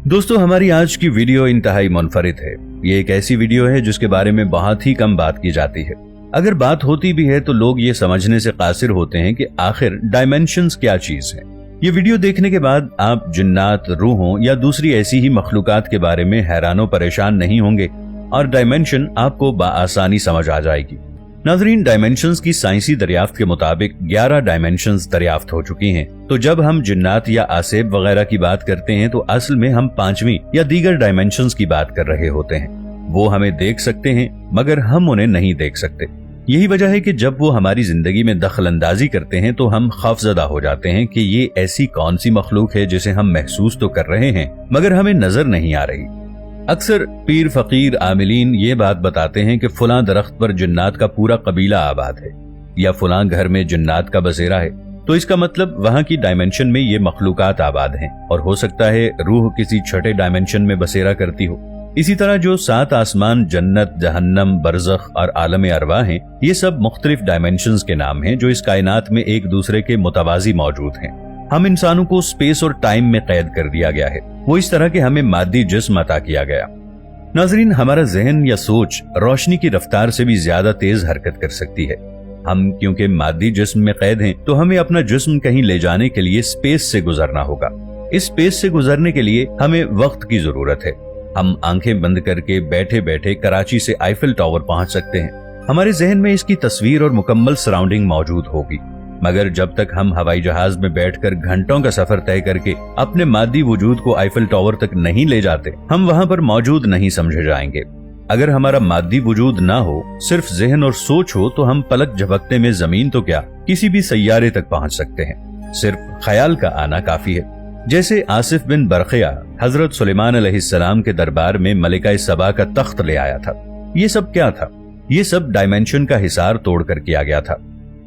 दोस्तों, हमारी आज की वीडियो इंतहाई मुनफरिद है। ये एक ऐसी वीडियो है जिसके बारे में बहुत ही कम बात की जाती है। अगर बात होती भी है तो लोग ये समझने से कासिर होते हैं कि आखिर डायमेंशंस क्या चीज है। ये वीडियो देखने के बाद आप जिन्नात, रूहों या दूसरी ऐसी ही मखलूकात के बारे में हैरानो परेशान नहीं होंगे और डायमेंशन आपको बआसानी समझ आ जाएगी। नाज़रीन, डायमेंशंस की साइंसी दरियाफ्त के मुताबिक 11 डायमेंशंस दरियाफ्त हो चुकी हैं। तो जब हम जिन्नात या आसेब वगैरह की बात करते हैं तो असल में हम 5वीं या दीगर डायमेंशंस की बात कर रहे होते हैं। वो हमें देख सकते हैं मगर हम उन्हें नहीं देख सकते। यही वजह है कि जब वो हमारी जिंदगी में दखल अंदाजी करते हैं तो हम खौफजदा हो जाते हैं कि ये ऐसी कौन सी मखलूक है जिसे हम महसूस तो कर रहे हैं मगर हमें नजर नहीं आ रही। अक्सर पीर, फकीर, आमिलीन ये बात बताते हैं कि फलां दरख्त पर जिन्नात का पूरा कबीला आबाद है या फलां घर में जिन्नात का बसेरा है, तो इसका मतलब वहां की डायमेंशन में ये मखलूकात आबाद हैं और हो सकता है रूह किसी छठे डायमेंशन में बसेरा करती हो। इसी तरह जो 7 आसमान, जन्नत, जहन्नम, बरज़ख और आलम अरवाह हैं, ये सब मुख्तलिफ डायमेंशंस के नाम हैं जो इस कायनात में एक दूसरे के मुतवाज़ी मौजूद हैं। हम इंसानों को स्पेस और टाइम में कैद कर दिया गया है, वो इस तरह के हमें मादी जिस्म अता किया गया। नाज़रीन, हमारा जहन या सोच रोशनी की रफ्तार से भी ज्यादा तेज हरकत कर सकती है। हम क्योंकि मादी जिस्म में कैद हैं तो हमें अपना जिस्म कहीं ले जाने के लिए स्पेस से गुजरना होगा। इस स्पेस से गुजरने के लिए हमें वक्त की जरूरत है। हम आंखें बंद करके बैठे बैठे कराची से आईफिल टावर पहुंच सकते हैं। हमारे जहन में इसकी तस्वीर और मुकम्मल सराउंडिंग मौजूद होगी, मगर जब तक हम हवाई जहाज में बैठकर घंटों का सफर तय करके अपने मादी वजूद को आईफिल टावर तक नहीं ले जाते, हम वहां पर मौजूद नहीं समझे जाएंगे। अगर हमारा मादी वजूद ना हो, सिर्फ जहन और सोच हो, तो हम पलक झपकते में जमीन तो क्या किसी भी सैयारे तक पहुंच सकते हैं। सिर्फ ख्याल का आना काफी है। जैसे आसिफ बिन बरखिया हजरत सुलेमान अलैहिस्सलाम के दरबार में मलिका सबा का तख्त ले आया था। ये सब क्या था? ये सब डायमेंशन का हिसार तोड़कर किया गया था।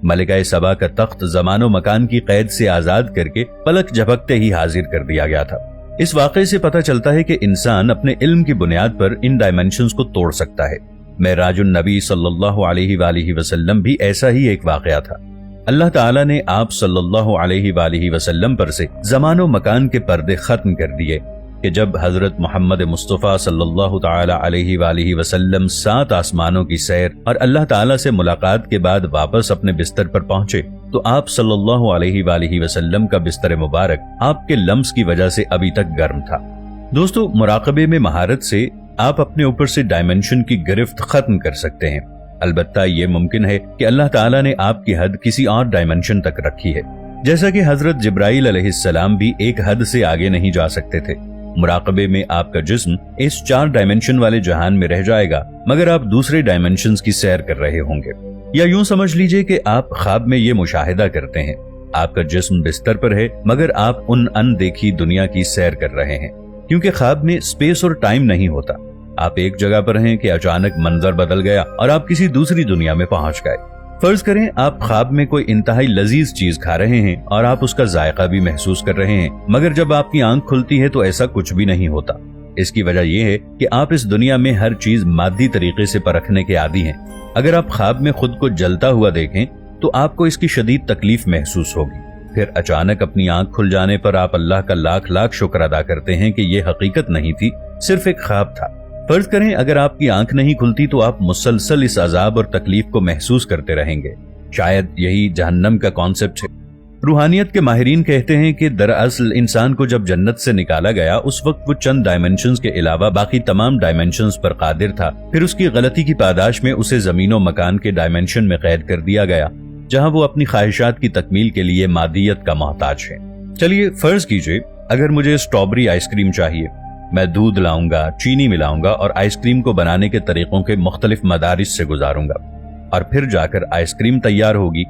मलिका सबा का तख्त ज़मानो मकान की कैद से आजाद करके पलक झपकते ही हाजिर कर दिया गया था। इस वाक़े से पता चलता है कि इंसान अपने इल्म की बुनियाद पर इन डायमेंशंस को तोड़ सकता है। मेराजुन नबी सल्लल्लाहु अलैहि वसल्लम भी ऐसा ही एक वाक़या था। अल्लाह ताला ने आप सल्लल्लाहु अलैहि वसल्लम पर से ज़मानो मकान के पर्दे खत्म कर दिए कि जब हजरत मोहम्मद मुस्तफ़ा सल्लल्लाहु ताला अलैहि वसल्लम 7 आसमानों की सैर और अल्लाह ताला से मुलाकात के बाद वापस अपने बिस्तर पर पहुंचे तो आप सल्लल्लाहु अलैहि वसल्लम का बिस्तर मुबारक आपके लम्स की वजह से अभी तक गर्म था। दोस्तों, मुराकबे में महारत से आप अपने ऊपर से डायमेंशन की गिरफ्त खत्म कर सकते हैं। अलबत्ता ये मुमकिन है कि अल्लाह ताला ने आपकी हद किसी और डायमेंशन तक रखी है, जैसा कि हजरत जिब्राइल अलैहिस्सलाम भी एक हद से आगे नहीं जा सकते थे। मुराकबे में आपका जिस्म इस 4 डायमेंशन वाले जहान में रह जाएगा मगर आप दूसरे डायमेंशंस की सैर कर रहे होंगे। या यूं समझ लीजिए कि आप ख्वाब में ये मुशाहिदा करते हैं, आपका जिस्म बिस्तर पर है मगर आप उन अनदेखी दुनिया की सैर कर रहे हैं, क्योंकि ख्वाब में स्पेस और टाइम नहीं होता। आप एक जगह पर हैं कि अचानक मंजर बदल गया और आप किसी दूसरी दुनिया में पहुंच गए। फर्ज करें आप ख्वाब में कोई इंतहाई लजीज चीज खा रहे हैं और आप उसका जायका भी महसूस कर रहे हैं, मगर जब आपकी आंख खुलती है तो ऐसा कुछ भी नहीं होता। इसकी वजह यह है कि आप इस दुनिया में हर चीज मादी तरीके से परखने के आदी हैं। अगर आप ख्वाब में खुद को जलता हुआ देखें तो आपको इसकी शदीद तकलीफ महसूस होगी। फिर अचानक अपनी आंख खुल जाने पर आप अल्लाह का लाख लाख शुक्र अदा करते हैं कि यह हकीकत नहीं थी, सिर्फ एक ख्वाब था। फर्ज करें अगर आपकी आंख नहीं खुलती तो आप मुसलसल इस अजाब और तकलीफ को महसूस करते रहेंगे। शायद यही जहन्नम का कॉन्सेप्ट है। रूहानियत के माहिरीन कहते हैं कि दरअसल इंसान को जब जन्नत से निकाला गया उस वक्त वो चंद डायमेंशंस के अलावा बाकी तमाम डायमेंशंस पर कादिर था। फिर उसकी गलती की पादाश में उसे जमीनों मकान के डायमेंशन में कैद कर दिया गया, जहां वो अपनी ख्वाहिशात की तकमील के लिए मादियत का मोहताज है। चलिए फर्ज कीजिए अगर मुझे स्ट्रॉबेरी आइसक्रीम चाहिए, मैं दूध लाऊंगा, चीनी मिलाऊंगा और आइसक्रीम को बनाने के तरीकों के मुख्तलिफ मदारिस से गुजारूंगा और फिर जाकर आइसक्रीम तैयार होगी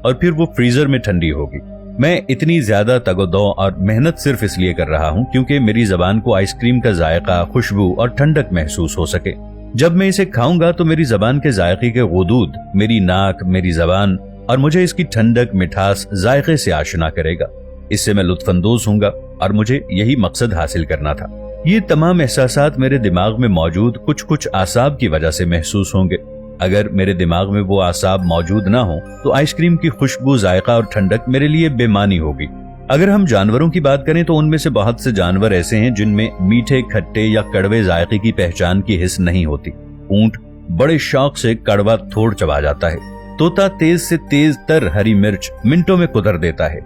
और फिर वो फ्रीजर में ठंडी होगी। मैं इतनी ज्यादा तगोदो और मेहनत सिर्फ इसलिए कर रहा हूँ क्योंकि मेरी जबान को आइसक्रीम का जायका, खुशबू और ठंडक महसूस हो सके। जब मैं इसे खाऊंगा तो मेरी जबान के जायके के गुदूद मेरी नाक, मेरी जबान और मुझे इसकी ठंडक, मिठास, जायके से आशना करेगा। इससे मैं लुत्फानंदोज होऊंगा और मुझे यही मकसद हासिल करना था। ये तमाम एहसासात मेरे दिमाग में मौजूद कुछ कुछ आसाब की वजह से महसूस होंगे। अगर मेरे दिमाग में वो आसाब मौजूद ना हो तो आइसक्रीम की खुशबू, जायका और ठंडक मेरे लिए बेमानी होगी। अगर हम जानवरों की बात करें तो उनमें से बहुत से जानवर ऐसे हैं जिनमें मीठे, खट्टे या कड़वे जायके की पहचान की हिस्स नहीं होती। ऊंट बड़े शौक से कड़वा थोड़ चबा जाता है। तोता तेज से तेज तर हरी मिर्च मिनटों में कुतर देता है।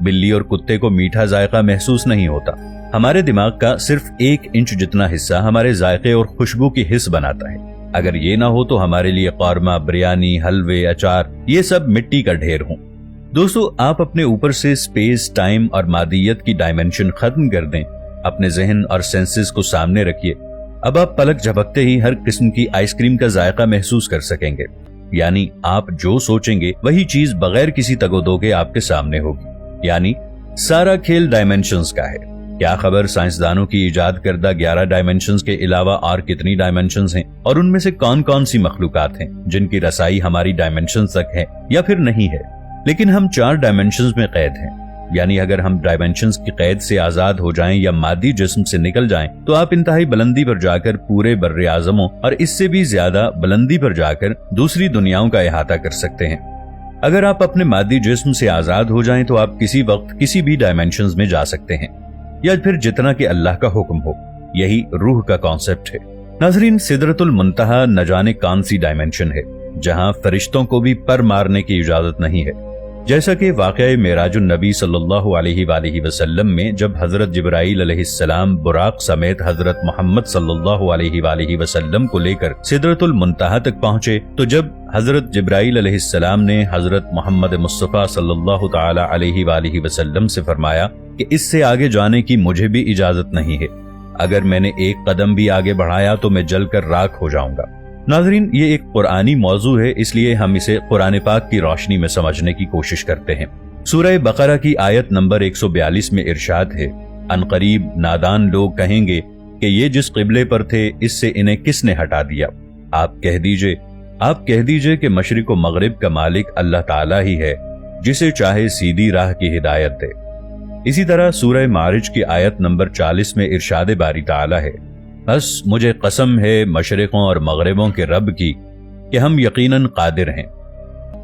बिल्ली और कुत्ते को मीठा जायका महसूस नहीं होता। हमारे दिमाग का सिर्फ 1 इंच जितना हिस्सा हमारे जायके और खुशबू की हिस्स बनाता है। अगर ये ना हो तो हमारे लिए कौरमा, बिरयानी, हलवे, अचार ये सब मिट्टी का ढेर हों। दोस्तों, आप अपने ऊपर से स्पेस, टाइम और मादियत की डायमेंशन खत्म कर दें। अपने जहन और सेंसेस को सामने रखिए। अब आप पलक झपकते ही हर किस्म की आइसक्रीम का जायका महसूस कर सकेंगे। यानी आप जो सोचेंगे वही चीज बगैर किसी तगोदो के आपके सामने होगी। यानी सारा खेल डायमेंशंस का है। क्या खबर साइंसदानों की इजाद करदा 11 डायमेंशंस के अलावा और कितनी डायमेंशंस हैं और उनमें से कौन कौन सी मखलूकात हैं जिनकी रसाई हमारी डायमेंशंस तक है या फिर नहीं है। लेकिन हम 4 डायमेंशंस में कैद हैं। यानी अगर हम डायमेंशंस की कैद से आजाद हो जाएं या मादी जिस्म से निकल जाएं तो आप इंतहाई बुलंदी पर जाकर पूरे बर्रे आजमों और इससे भी ज्यादा बुलंदी पर जाकर दूसरी दुनियाओं का अहाता कर सकते हैं। अगर आप अपने मादी जिस्म से आजाद हो जाएं तो आप किसी वक्त किसी भी डायमेंशंस में जा सकते हैं, या फिर जितना कि अल्लाह का हुक्म हो। यही रूह का कॉन्सेप्ट है। नाज़रीन, सिदरतुल मुंतहा न जाने कौन सी डायमेंशन है जहां फरिश्तों को भी पर मारने की इजाजत नहीं है। जैसा कि वाक़या मेराजुन नबी सल्लल्लाहु अलैहि वसल्लम में जब हजरत जिब्राईल अलैहिस्सलाम बुराक समेत हजरत मोहम्मद सल्लल्लाहु अलैहि वसल्लम को लेकर सिदरतुल मुंतहा तक पहुंचे, तो जब हजरत जिब्राईल अलैहिस्सलाम ने हजरत मोहम्मद मुस्तफ़ा सल्लल्लाहु ताला अलैहि वसल्लम से फरमाया कि इससे आगे जाने की मुझे भी इजाजत नहीं है। अगर मैंने एक कदम भी आगे बढ़ाया तो मैं जलकर राख हो जाऊंगा। नाज़रीन, ये एक कुरानी मौजू है, इसलिए हम इसे कुरान पाक की रोशनी में समझने की कोशिश करते हैं। सूरह बकरा की आयत नंबर 142 में इरशाद है, अनकरीब नादान लोग कहेंगे कि ये जिस क़िबले पर थे इससे इन्हें किसने हटा दिया। आप कह दीजिए कि मशरिक व मगरिब का मालिक अल्लाह ताला ही है, जिसे चाहे सीधी राह की हिदायत दे। इसी तरह सूरह मारिज की आयत नंबर 40 में इरशाद बारी ताला है, बस मुझे कसम है मशरिकों और मगरिबों के रब की कि हम यकीनन कादिर हैं।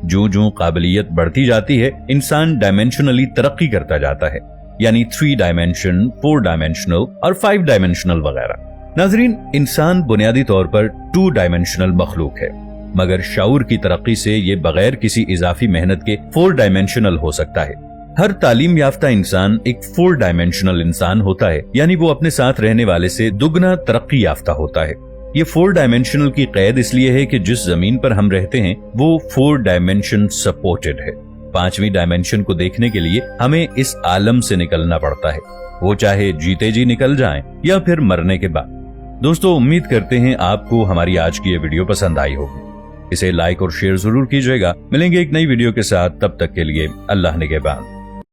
जो काबिलियत बढ़ती जाती है इंसान डायमेंशनली तरक्की करता जाता है, यानी 3 डायमेंशन, 4 डायमेंशनल और 5 डायमेंशनल वगैरह। नाजरीन, इंसान बुनियादी तौर पर 2 डायमेंशनल मखलूक है, मगर शऊर की तरक्की से ये बगैर किसी इजाफी मेहनत के 4 डायमेंशनल हो सकता है। हर तालीम याफ्ता इंसान एक 4 डायमेंशनल इंसान होता है, यानी वो अपने साथ रहने वाले से दुगना तरक्की याफ्ता होता है। ये 4 डायमेंशनल की कैद इसलिए है कि जिस जमीन पर हम रहते हैं वो 4 डायमेंशन सपोर्टेड है। 5वीं डायमेंशन को देखने के लिए हमें इस आलम से निकलना पड़ता है, वो चाहे जीते जी निकल जाएं या फिर मरने के बाद। दोस्तों, उम्मीद करते हैं आपको हमारी आज की ये वीडियो पसंद आई होगी। इसे लाइक और शेयर जरूर कीजिएगा। मिलेंगे एक नई वीडियो के साथ, तब तक के लिए अल्लाह निगहबान।